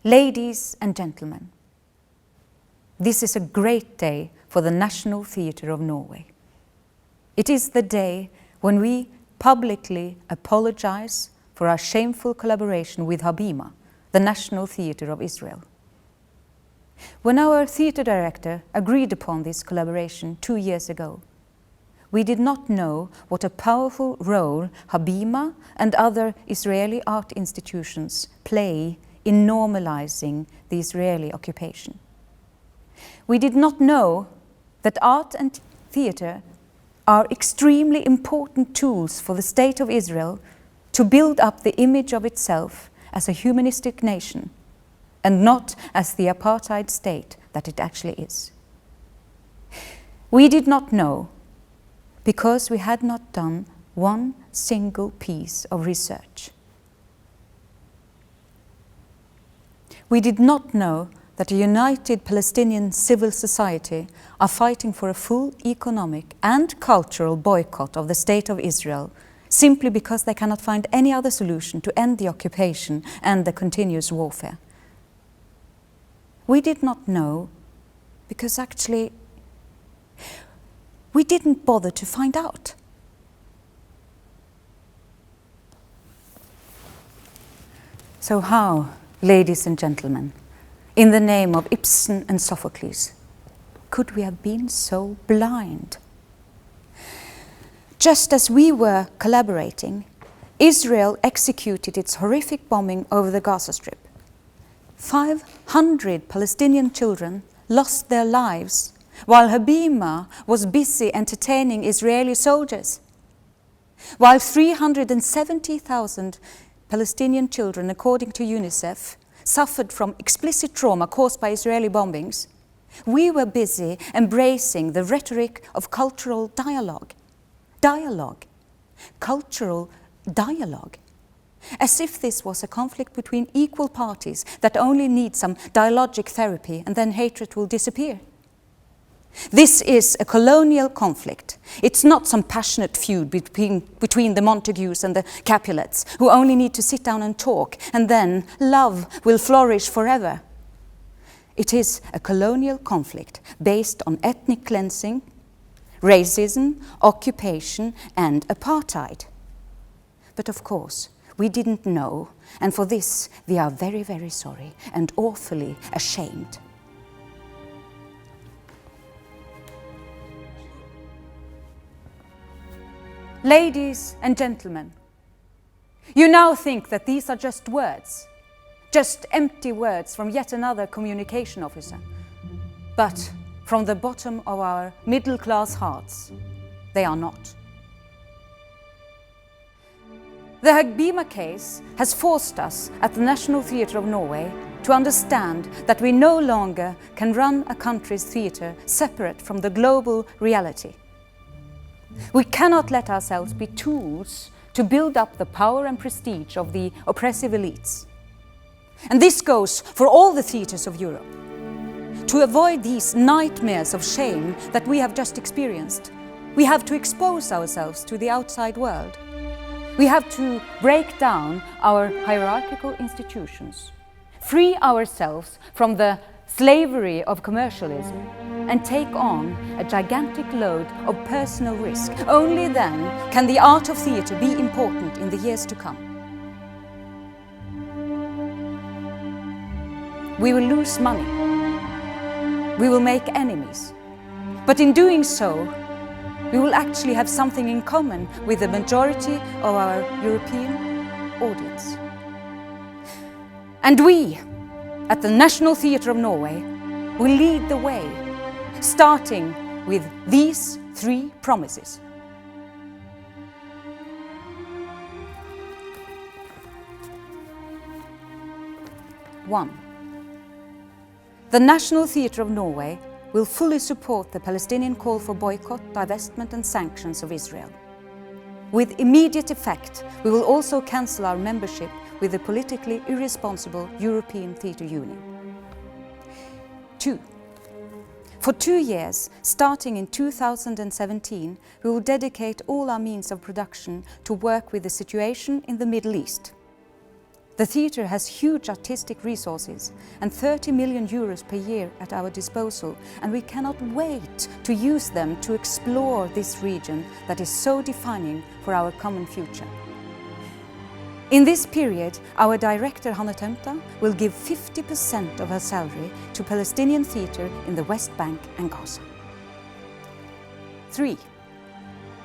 Ladies and gentlemen, this is a great day for the National Theatre of Norway. It is the day when we publicly apologize for our shameful collaboration with Habima, the National Theatre of Israel. When our theatre director agreed upon this collaboration 2 years ago, we did not know what a powerful role Habima and other Israeli art institutions play in normalizing the Israeli occupation. We did not know that art and theatre are extremely important tools for the State of Israel to build up the image of itself as a humanistic nation and not as the apartheid state that it actually is. We did not know because we had not done one single piece of research. We did not know that a united Palestinian civil society are fighting for a full economic and cultural boycott of the State of Israel simply because they cannot find any other solution to end the occupation and the continuous warfare. We did not know because actually we didn't bother to find out. So how, ladies and gentlemen, in the name of Ibsen and Sophocles, could we have been so blind? Just as we were collaborating, Israel executed its horrific bombing over the Gaza Strip. 500 Palestinian children lost their lives while Habima was busy entertaining Israeli soldiers. While 370,000 Palestinian children, according to UNICEF, suffered from explicit trauma caused by Israeli bombings, we were busy embracing the rhetoric of cultural dialogue. Cultural dialogue. As if this was a conflict between equal parties that only need some dialogic therapy and then hatred will disappear. This is a colonial conflict. It's not some passionate feud between the Montagues and the Capulets who only need to sit down and talk and then love will flourish forever. It is a colonial conflict based on ethnic cleansing, racism, occupation and apartheid. But of course, we didn't know, and for this we are very, very sorry and awfully ashamed. Ladies and gentlemen, you now think that these are just words, just empty words from yet another communication officer. But from the bottom of our middle-class hearts, they are not. The Habima case has forced us at the National Theatre of Norway to understand that we no longer can run a country's theatre separate from the global reality. We cannot let ourselves be tools to build up the power and prestige of the oppressive elites. And this goes for all the theatres of Europe. To avoid these nightmares of shame that we have just experienced, we have to expose ourselves to the outside world. We have to break down our hierarchical institutions, free ourselves from the slavery of commercialism, and take on a gigantic load of personal risk. Only then can the art of theatre be important in the years to come. We will lose money. We will make enemies. But in doing so, we will actually have something in common with the majority of our European audience. And we, at the National Theatre of Norway, will lead the way, starting with these 3 promises. 1. The National Theatre of Norway will fully support the Palestinian call for boycott, divestment and sanctions of Israel. With immediate effect, we will also cancel our membership with the politically irresponsible European Theatre Union. 2. For 2 years, starting in 2017, we will dedicate all our means of production to work with the situation in the Middle East. The theatre has huge artistic resources and 30 million euros per year at our disposal, and we cannot wait to use them to explore this region that is so defining for our common future. In this period, our director Hanne Tømta will give 50% of her salary to Palestinian theatre in the West Bank and Gaza. 3.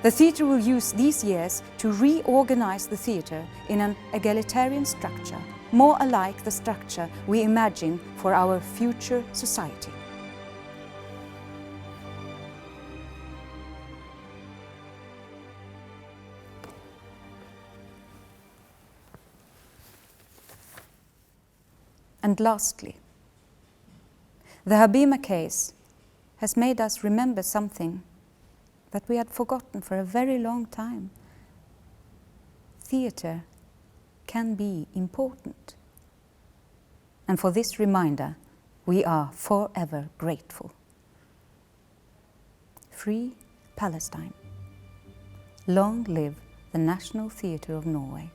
The theatre will use these years to reorganize the theatre in an egalitarian structure, more alike the structure we imagine for our future society. And lastly, the Habima case has made us remember something that we had forgotten for a very long time. Theatre can be important. And for this reminder, we are forever grateful. Free Palestine. Long live the National Theatre of Norway.